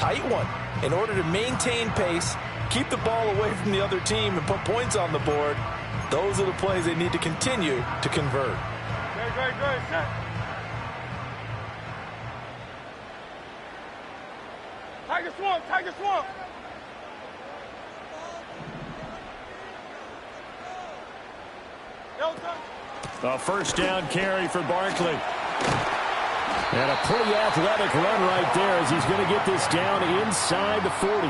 tight one. In order to maintain pace, keep the ball away from the other team, and put points on the board, those are the plays they need to continue to convert. Great, set. Tiger swamp. A first down carry for Barkley. And a pretty athletic run right there as he's going to get this down inside the 40.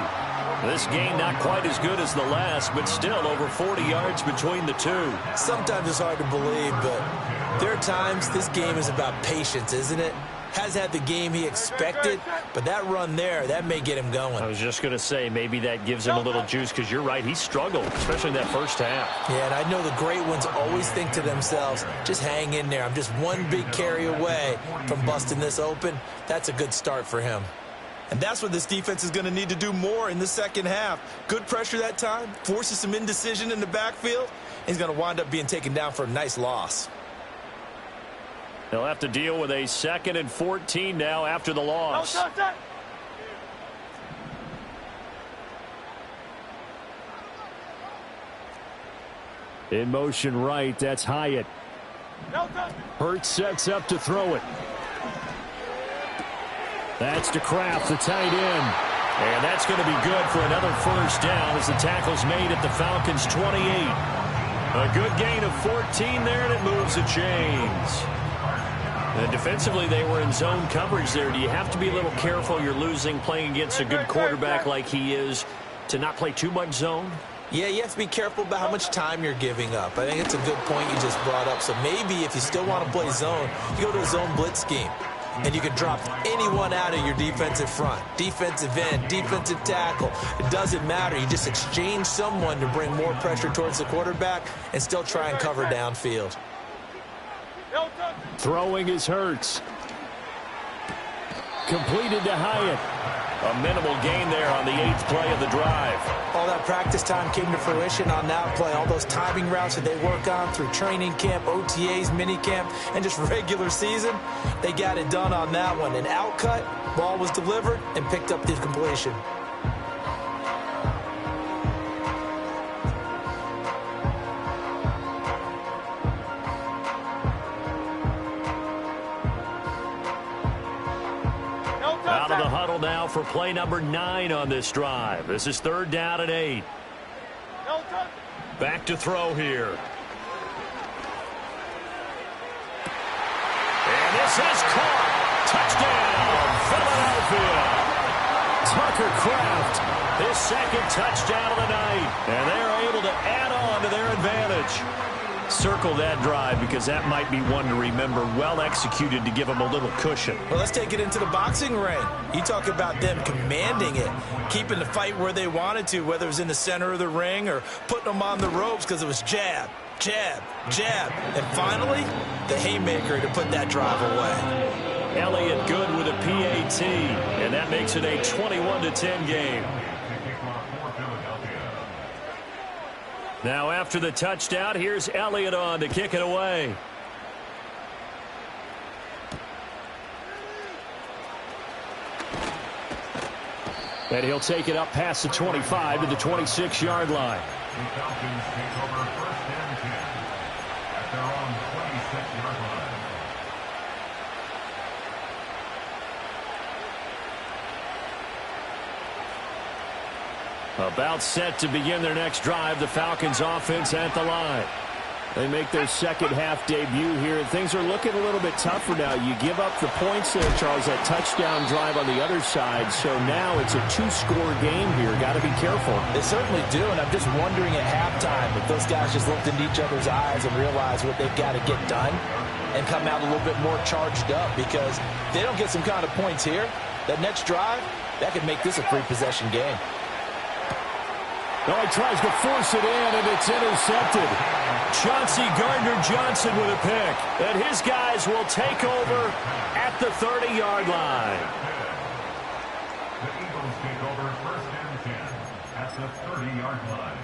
This game not quite as good as the last, but still over 40 yards between the two. Sometimes it's hard to believe, but there are times this game is about patience, isn't it? Has had the game he expected, but that run there, that may get him going. I was just going to say, maybe that gives him a little juice, because you're right, he struggled, especially in that first half. Yeah, and I know the great ones always think to themselves, just hang in there. I'm just one big carry away from busting this open. That's a good start for him. And that's what this defense is going to need to do more in the second half. Good pressure that time, forces some indecision in the backfield. He's going to wind up being taken down for a nice loss. They'll have to deal with a 2nd and 14 now after the loss. In motion right, that's Hyatt. Hurts sets up to throw it. That's to Kraft, the tight end. And that's going to be good for another first down as the tackle's made at the Falcons' 28. A good gain of 14 there, and it moves the chains. And defensively, they were in zone coverage there. Do you have to be a little careful? You're losing playing against a good quarterback like he is to not play too much zone? Yeah, you have to be careful about how much time you're giving up. I think it's a good point you just brought up. So maybe if you still want to play zone, you go to a zone blitz scheme. And you can drop anyone out of your defensive front. Defensive end, defensive tackle. It doesn't matter. You just exchange someone to bring more pressure towards the quarterback and still try and cover downfield. Throwing is Hurts. Completed to Hyatt. A minimal gain there on the 8th play of the drive. All that practice time came to fruition on that play. All those timing routes that they work on through training camp, OTAs, minicamp, and just regular season, they got it done on that one. An outcut, ball was delivered, and picked up the completion. Out of the huddle now for play number 9 on this drive. This is 3rd down and 8. Back to throw here. And this is caught. Touchdown, Philadelphia. Tucker Kraft, his 2nd touchdown of the night. And they're able to add on to their advantage. Circle that drive because that might be one to remember. Well executed to give them a little cushion. Well, let's take it into the boxing ring. You talk about them commanding it, keeping the fight where they wanted to, whether it was in the center of the ring or putting them on the ropes because it was jab, jab, jab. And finally, the haymaker to put that drive away. Elliott good with a PAT, and that makes it a 21-10 game. Now after the touchdown, here's Elliott on to kick it away. And he'll take it up past the 25 to the 26-yard line. About set to begin their next drive, the Falcons offense at the line. They make their second half debut here, and things are looking a little bit tougher now. You give up the points there, Charles, that touchdown drive on the other side, so now it's a 2-score game here. Got to be careful. They certainly do, and I'm just wondering at halftime if those guys just looked into each other's eyes and realized what they've got to get done and come out a little bit more charged up, because if they don't get some kind of points here, that next drive, that could make this a 3-possession game. Oh, he tries to force it in, and it's intercepted. Chauncey Gardner-Johnson with a pick. And his guys will take over at the 30-yard line. The Eagles take over 1st and 10 at the 30-yard line.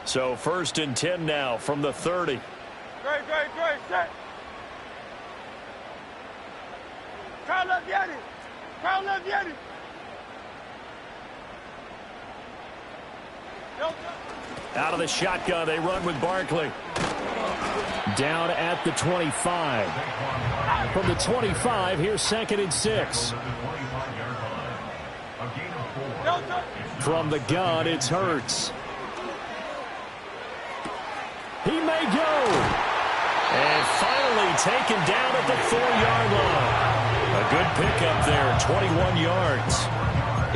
So 1st and 10 now from the 30. Great, set. Crowd left Yeti. Crowd left Yeti. Out of the shotgun, they run with Barkley. Down at the 25. From the 25, here's 2nd and 6. From the gun, it's Hurts. He may go. And finally taken down at the 4-yard line. A good pickup there, 21 yards.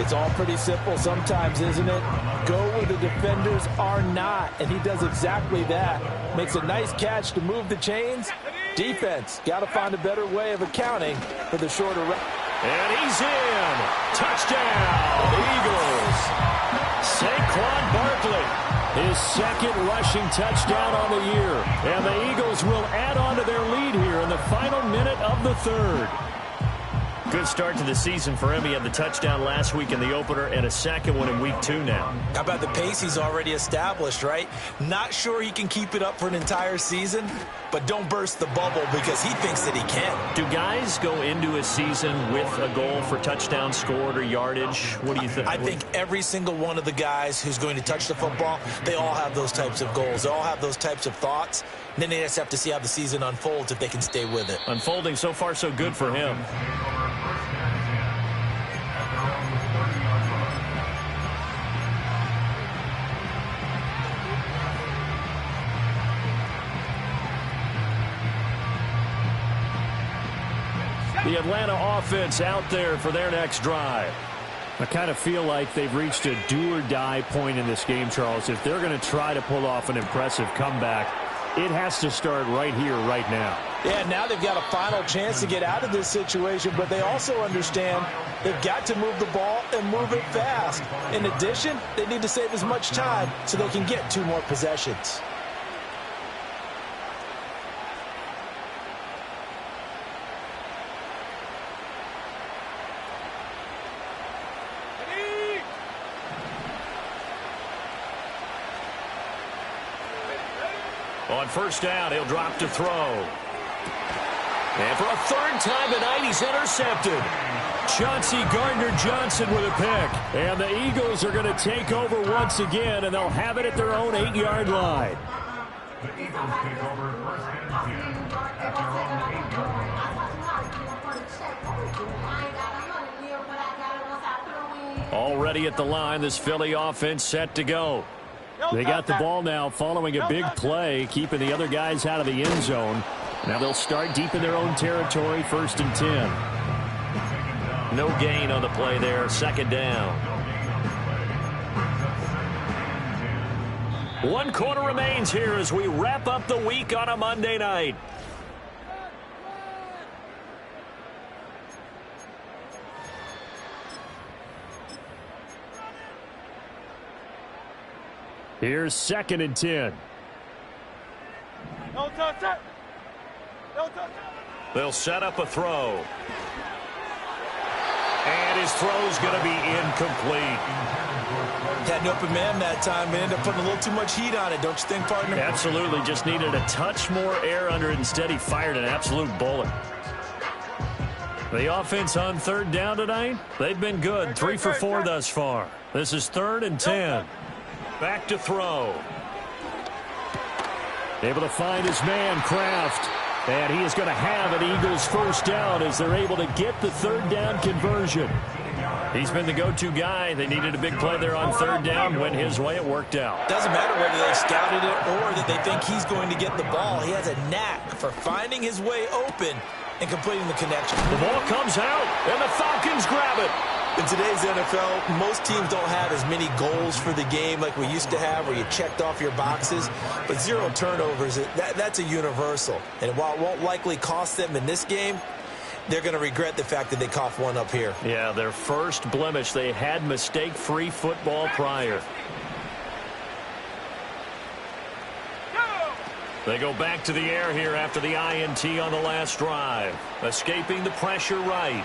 It's all pretty simple sometimes, isn't it? Go where the defenders are not, and he does exactly that. Makes a nice catch to move the chains. Defense, got to find a better way of accounting for the shorter route. And he's in. Touchdown, Eagles. Saquon Barkley, his 2nd rushing touchdown on the year. And the Eagles will add on to their lead here in the final minute of the 3rd. Good start to the season for him. He had the touchdown last week in the opener and a 2nd one in week 2 now. How about the pace he's already established, right? Not sure he can keep it up for an entire season, but don't burst the bubble because he thinks that he can. Do guys go into a season with a goal for touchdown scored or yardage? What do you think? I think every single one of the guys who's going to touch the football, they all have those types of goals. They all have those types of thoughts. And then they just have to see how the season unfolds if they can stay with it. Unfolding so far so good for him. The Atlanta offense out there for their next drive. I kind of feel like they've reached a do-or-die point in this game, Charles. If they're going to try to pull off an impressive comeback, it has to start right here, right now. Yeah, now they've got a final chance to get out of this situation, but they also understand they've got to move the ball and move it fast. In addition, they need to save as much time so they can get 2 more possessions. On 1st down, he'll drop to throw. And for a 3rd time tonight, he's intercepted. Chauncey Gardner-Johnson with a pick. And the Eagles are going to take over once again, and they'll have it at their own 8-yard line. The Eagles take over 1st and 10 at their own 8-yard line. Already at the line, this Philly offense set to go. They got the ball now following a big play, keeping the other guys out of the end zone. Now they'll start deep in their own territory, 1st and 10. No gain on the play there, 2nd down. 1 quarter remains here as we wrap up the week on a Monday night. Here's 2nd and 10. No touch that. No touch. They'll set up a throw. And his throw's going to be incomplete. Had an open man that time and ended up putting a little too much heat on it, don't you think, partner? Absolutely. Just needed a touch more air under it. Instead, he fired an absolute bullet. The offense on 3rd down tonight, they've been good. 3 for 4 thus far. This is 3rd and 10. Back to throw. Able to find his man, Kraft. And he is going to have an Eagles 1st down as they're able to get the 3rd down conversion. He's been the go-to guy. They needed a big play there on 3rd down. Went his way. It worked out. Doesn't matter whether they scouted it or that they think he's going to get the ball. He has a knack for finding his way open and completing the connection. The ball comes out, and the Falcons grab it. In today's NFL, most teams don't have as many goals for the game like we used to have where you checked off your boxes. But 0 turnovers, that's a universal. And while it won't likely cost them in this game, they're going to regret the fact that they coughed one up here. Yeah, their first blemish. They had mistake-free football prior. They go back to the air here after the INT on the last drive. Escaping the pressure right.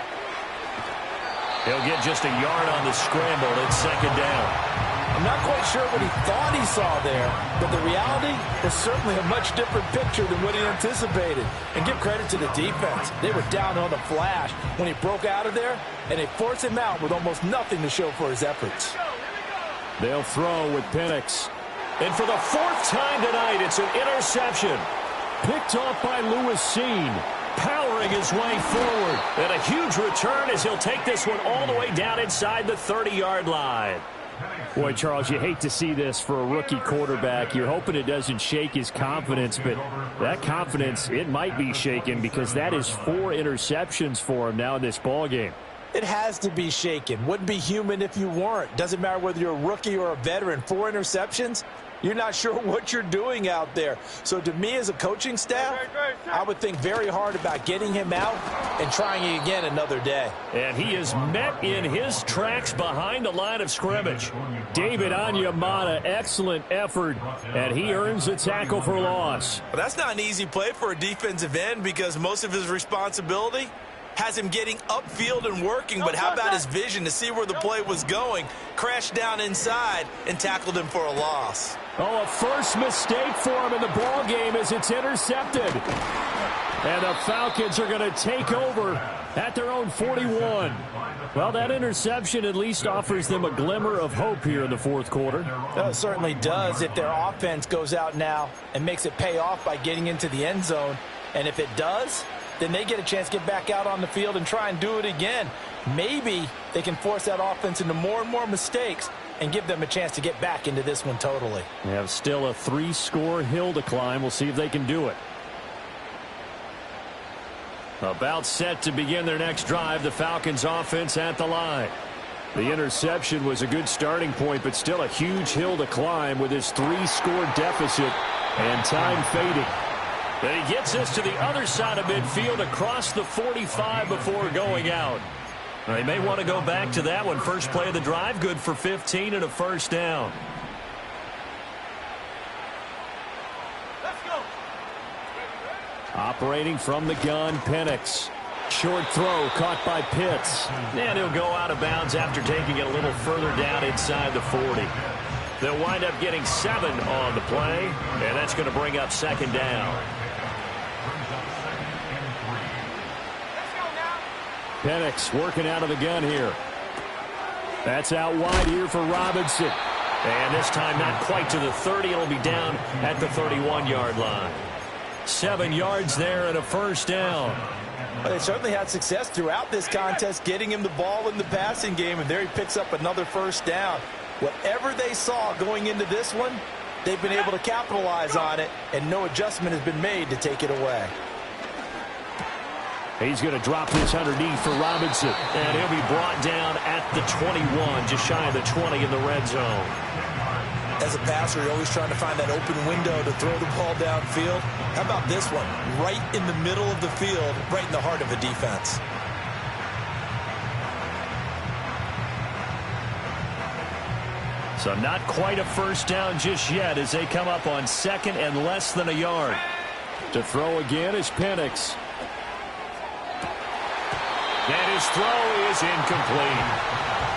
He'll get just a yard on the scramble. It's 2nd down. I'm not quite sure what he thought he saw there, but the reality is certainly a much different picture than what he anticipated. And give credit to the defense. They were down on the flash when he broke out of there, and they forced him out with almost nothing to show for his efforts. They'll throw with Penix. And for the fourth time tonight, it's an interception. Picked off by Lewis Seen, powering his way forward. And a huge return as he'll take this one all the way down inside the 30-yard line. Boy, Charles, you hate to see this for a rookie quarterback. You're hoping it doesn't shake his confidence, but that confidence, it might be shaken because that is 4 interceptions for him now in this ballgame. It has to be shaken. Wouldn't be human if you weren't. Doesn't matter whether you're a rookie or a veteran. 4 interceptions, you're not sure what you're doing out there. So to me as a coaching staff, I would think very hard about getting him out and trying again another day. And he is met in his tracks behind the line of scrimmage. David Onyemata, excellent effort, and he earns a tackle for loss. Well, that's not an easy play for a defensive end because most of his responsibility has him getting upfield and working, but how about his vision to see where the play was going, crashed down inside, and tackled him for a loss. Oh, a first mistake for him in the ball game as it's intercepted. And the Falcons are going to take over at their own 41. Well, that interception at least offers them a glimmer of hope here in the fourth quarter. It certainly does if their offense goes out now and makes it pay off by getting into the end zone. And if it does, then they get a chance to get back out on the field and try and do it again. Maybe they can force that offense into more and more mistakes and give them a chance to get back into this one totally. They have still a 3-score hill to climb. We'll see if they can do it. About set to begin their next drive, the Falcons offense at the line. The interception was a good starting point, but still a huge hill to climb with his 3-score deficit and time fading. And he gets us to the other side of midfield across the 45 before going out. They may want to go back to that one. First play of the drive, good for 15 and a first down. Let's go. Operating from the gun, Penix. Short throw caught by Pitts. And he'll go out of bounds after taking it a little further down inside the 40. They'll wind up getting 7 on the play, and that's going to bring up second down. Penix working out of the gun here. That's out wide here for Robinson. And this time not quite to the 30. It'll be down at the 31-yard line. 7 yards there and a first down. Well, they certainly had success throughout this contest getting him the ball in the passing game, and there he picks up another first down. Whatever they saw going into this one, they've been able to capitalize on it, and no adjustment has been made to take it away. He's going to drop this underneath for Robinson. And he'll be brought down at the 21, just shy of the 20 in the red zone. As a passer, you're always trying to find that open window to throw the ball downfield. How about this one? Right in the middle of the field, right in the heart of a defense. So not quite a first down just yet as they come up on second and less than a yard. To throw again is Penix. And his throw is incomplete.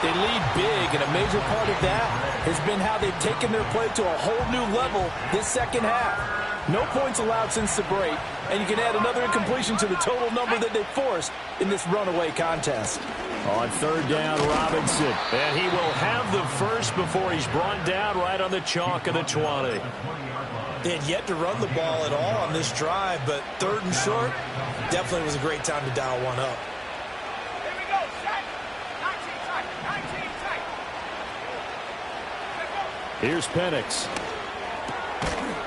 They lead big, and a major part of that has been how they've taken their play to a whole new level this second half. No points allowed since the break, and you can add another incompletion to the total number that they forced in this runaway contest. On third down, Robinson. And he will have the first before he's brought down right on the chalk of the 20. They had yet to run the ball at all on this drive, but third and short definitely was a great time to dial one up. Here we go. Set. 19 tight. 19 tight. Here's Penix.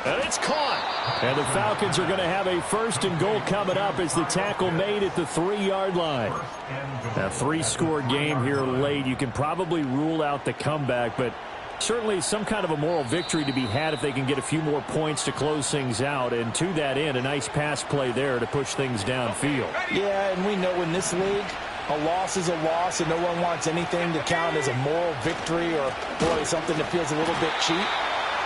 And it's caught. And the Falcons are going to have a first and goal coming up as the tackle made at the 3-yard line. A 3-score game here late. You can probably rule out the comeback, but certainly some kind of a moral victory to be had if they can get a few more points to close things out. And to that end, a nice pass play there to push things downfield. Yeah, and we know in this league, a loss is a loss, and no one wants anything to count as a moral victory or, boy, something that feels a little bit cheap.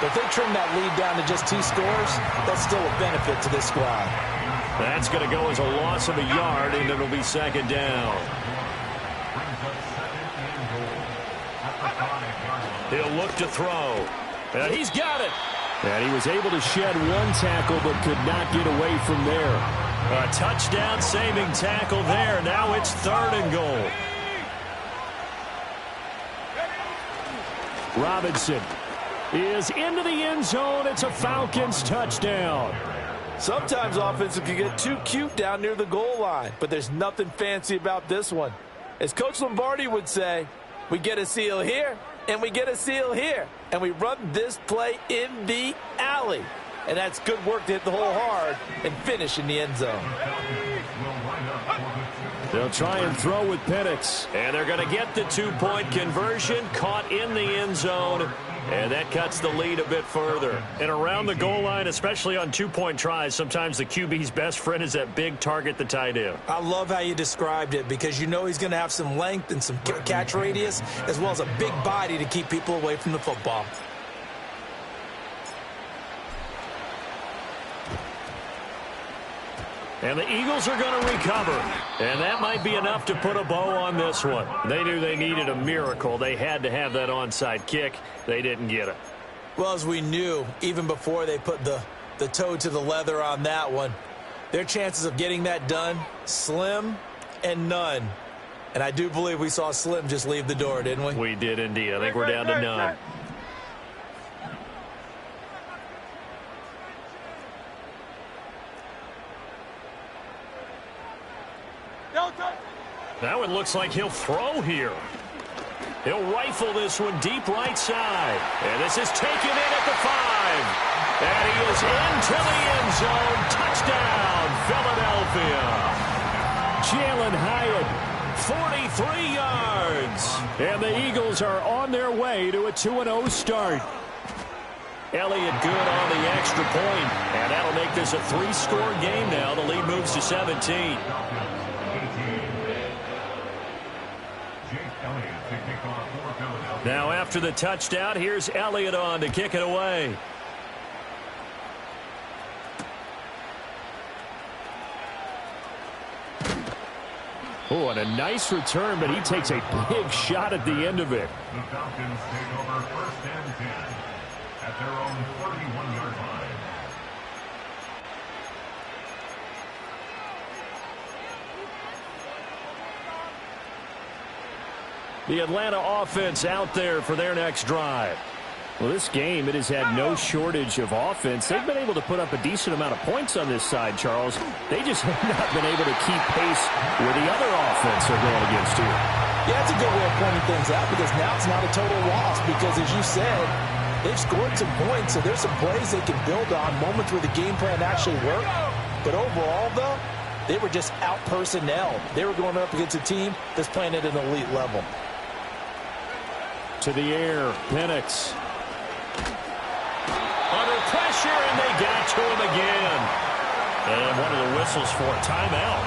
But if they trim that lead down to just 2 scores, that's still a benefit to this squad. That's going to go as a loss of a yard, and it'll be second down. He'll look to throw. And he's got it. And he was able to shed one tackle but could not get away from there. A touchdown-saving tackle there. Now it's 3rd and goal. Robinson is into the end zone. It's a Falcons touchdown. Sometimes offenses can get too cute down near the goal line, but there's nothing fancy about this one. As Coach Lombardi would say, we get a seal here, and we get a seal here, and we run this play in the alley. And that's good work to hit the hole hard and finish in the end zone. They'll try and throw with Penix. And they're going to get the 2-point conversion, caught in the end zone. And that cuts the lead a bit further. And around the goal line, especially on 2-point tries, sometimes the QB's best friend is that big target, the tight end. I love how you described it because you know he's going to have some length and some catch radius as well as a big body to keep people away from the football. And the Eagles are going to recover. And that might be enough to put a bow on this one. They knew they needed a miracle. They had to have that onside kick. They didn't get it. Well, as we knew, even before they put the toe to the leather on that one, their chances of getting that done, slim and none. And I do believe we saw Slim just leave the door, didn't we? We did indeed. I think we're down to none. Now it looks like he'll throw here. He'll rifle this one deep right side. And this is taken in at the 5. And he is into the end zone. Touchdown, Philadelphia. Jalen Hyatt, 43 yards. And the Eagles are on their way to a 2-0 start. Elliott good on the extra point. And that'll make this a 3-score game now. The lead moves to 17. Now after the touchdown, here's Elliott on to kick it away. Oh, and a nice return, but he takes a big shot at the end of it. The Falcons take over 1st and 10 at their own 41-yard line. The Atlanta offense out there for their next drive. Well, this game, it has had no shortage of offense. They've been able to put up a decent amount of points on this side, Charles. They just have not been able to keep pace with the other offense they're going against here. Yeah, it's a good way of pointing things out because now it's not a total loss because, as you said, they've scored some points, so there's some plays they can build on, moments where the game plan actually worked. But overall, though, they were just out-personnel. They were going up against a team that's playing at an elite level. To the air, Penix. Under pressure, and they got to him again. And one of the whistles for a timeout.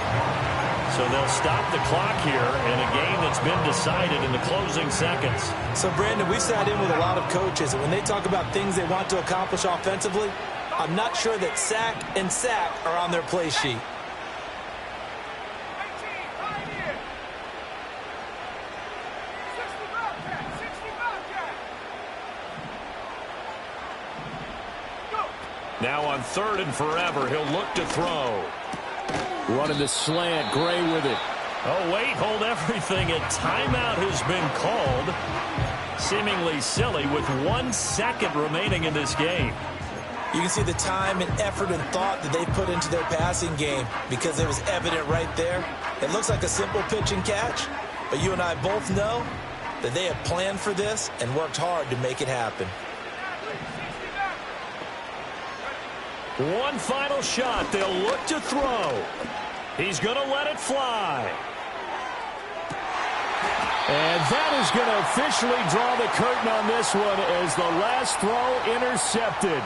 So they'll stop the clock here in a game that's been decided in the closing seconds. So, Brandon, we sat in with a lot of coaches, and when they talk about things they want to accomplish offensively, I'm not sure that sack and sack are on their play sheet. Now on 3rd and forever, he'll look to throw. Running the slant, Gray with it. Oh, wait, hold everything. A timeout has been called. Seemingly silly with 1 second remaining in this game. You can see the time and effort and thought that they put into their passing game because it was evident right there. It looks like a simple pitch and catch, but you and I both know that they have planned for this and worked hard to make it happen. One final shot. They'll look to throw. He's going to let it fly. And that is going to officially draw the curtain on this one as the last throw intercepted.